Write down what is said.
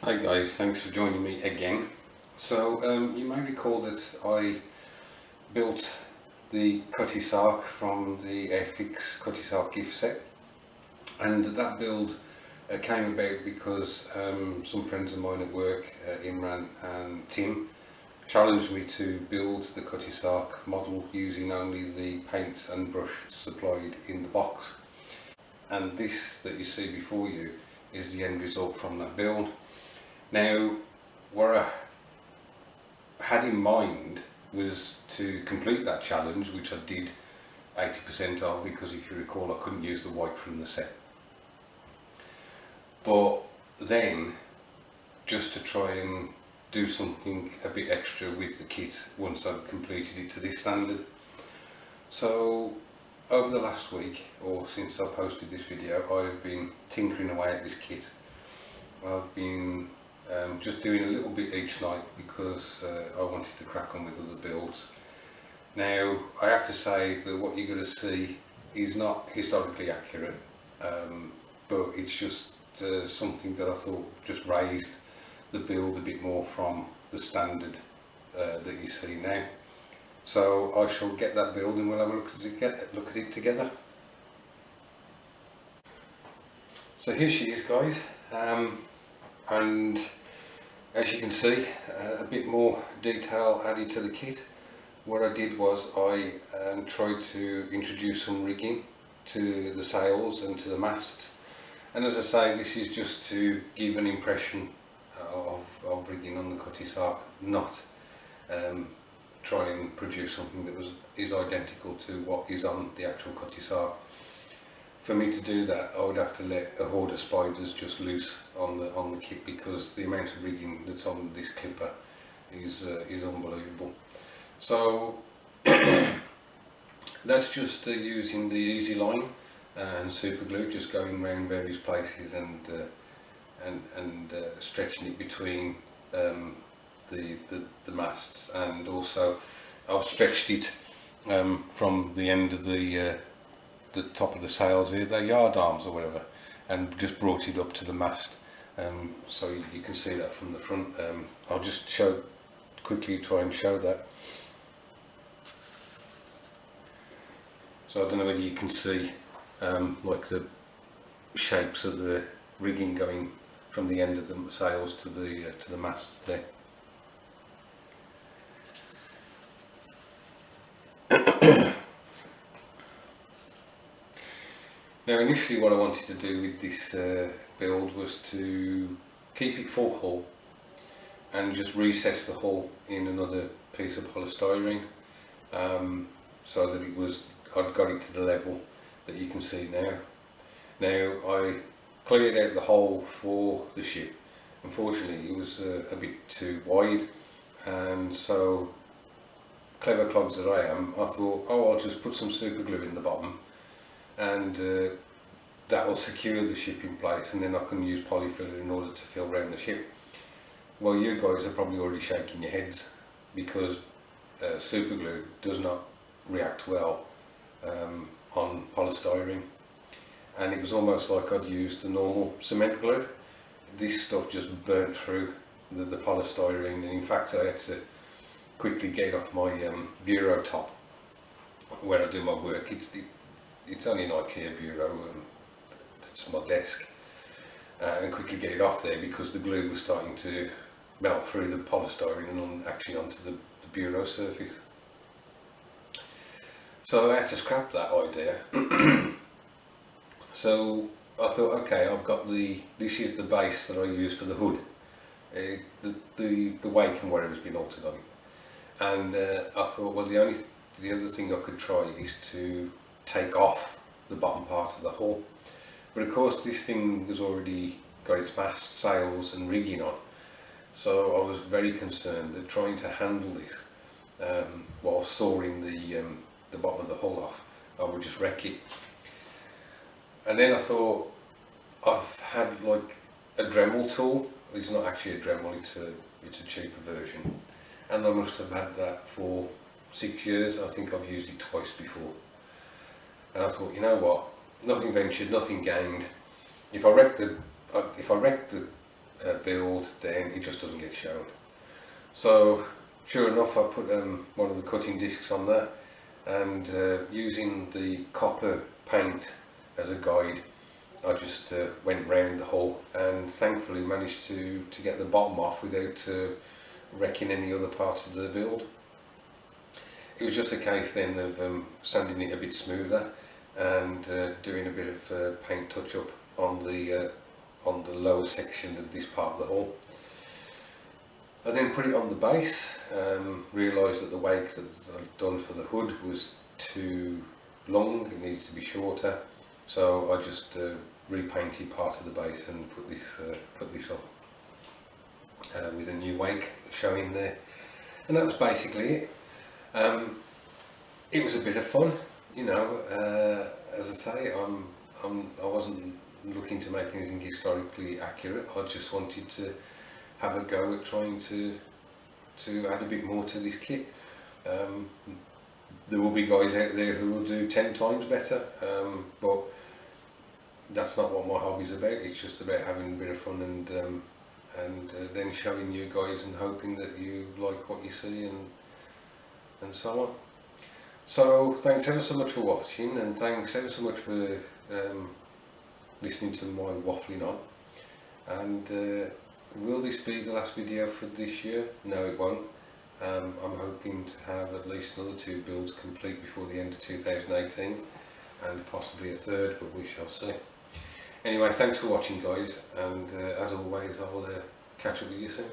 Hi guys, thanks for joining me again. So you may recall that I built the Cutty Sark from the Airfix Cutty Sark gift set, and that build came about because some friends of mine at work, Imran and Tim, challenged me to build the Cutty Sark model using only the paints and brush supplied in the box. And this that you see before you is the end result from that build. Now, what I had in mind was to complete that challenge, which I did 80% of, because if you recall I couldn't use the white from the set. But then, just to try and do something a bit extra with the kit once I'd completed it to this standard. So over the last week, or since I posted this video, I've been tinkering away at this kit. I've been just doing a little bit each night because I wanted to crack on with other builds. Now I have to say that what you're going to see is not historically accurate, but it's just something that I thought just raised the build a bit more from the standard that you see now. So I shall get that build and we'll have a look at it together. So here she is, guys, and as you can see, a bit more detail added to the kit. What I did was I tried to introduce some rigging to the sails and to the masts, and as I say, this is just to give an impression of rigging on the Cutty Sark, not try and produce something that is identical to what is on the actual Cutty Sark. For me to do that, I would have to let a horde of spiders just loose on the kit, because the amount of rigging that's on this clipper is unbelievable. So that's just using the easy line and super glue, just going around various places and stretching it between the masts, and also I've stretched it from the end of the top of the sails here, their yard arms or whatever, and just brought it up to the mast, so you can see that from the front. I'll just quickly try and show that. So I don't know whether you can see like the shapes of the rigging going from the end of the sails to the masts there. Now initially what I wanted to do with this build was to keep it full hull and just recess the hull in another piece of polystyrene, so that I'd got it to the level that you can see now. Now I cleared out the hole for the ship. Unfortunately it was a bit too wide, and so clever clogs that I am, I thought, oh, I'll just put some super glue in the bottom, and that will secure the ship in place, and then I can use polyfiller in order to fill around the ship. Well, you guys are probably already shaking your heads, because super glue does not react well on polystyrene, and it was almost like I'd used the normal cement glue. This stuff just burnt through the polystyrene, and in fact I had to quickly get off my bureau top where I do my work. It's only an IKEA bureau, it's my desk, and quickly get it off there because the glue was starting to melt through the polystyrene and actually onto the bureau surface. So I had to scrap that idea. So I thought, okay, I've got this is the base that I use for the hood. The wake and whatever's been altered on it. And I thought, well, the other thing I could try is to take off the bottom part of the hull. But of course this thing has already got its mast, sails and rigging on, so I was very concerned that trying to handle this while sawing the bottom of the hull off, I would just wreck it. And then I thought, I've had like a Dremel tool. It's not actually a Dremel, it's a cheaper version, and I must have had that for 6 years. I think I've used it twice before, and I thought, you know what, nothing ventured, nothing gained. If I wreck the build, then it just doesn't get shown. So sure enough, I put one of the cutting discs on there, and using the copper paint as a guide, I just went round the hull and thankfully managed to get the bottom off without wrecking any other parts of the build. It was just a case then of sanding it a bit smoother and doing a bit of paint touch up on the lower section of this part of the hull. I then put it on the base, realised that the wake that I'd done for the hood was too long, it needs to be shorter, so I just repainted part of the base and put this up with a new wake showing there, and that was basically it. It was a bit of fun, you know. As I say, I wasn't looking to make anything historically accurate. I just wanted to have a go at trying to add a bit more to this kit. There will be guys out there who will do 10 times better, but that's not what my hobby's about. It's just about having a bit of fun and then showing you guys and hoping that you like what you see and so on. So thanks ever so much for watching, and thanks ever so much for listening to my waffling on. And will this be the last video for this year? No, it won't. I'm hoping to have at least another 2 builds complete before the end of 2018, and possibly a third, but we shall see. Anyway, thanks for watching guys, and as always, I'll catch up with you soon.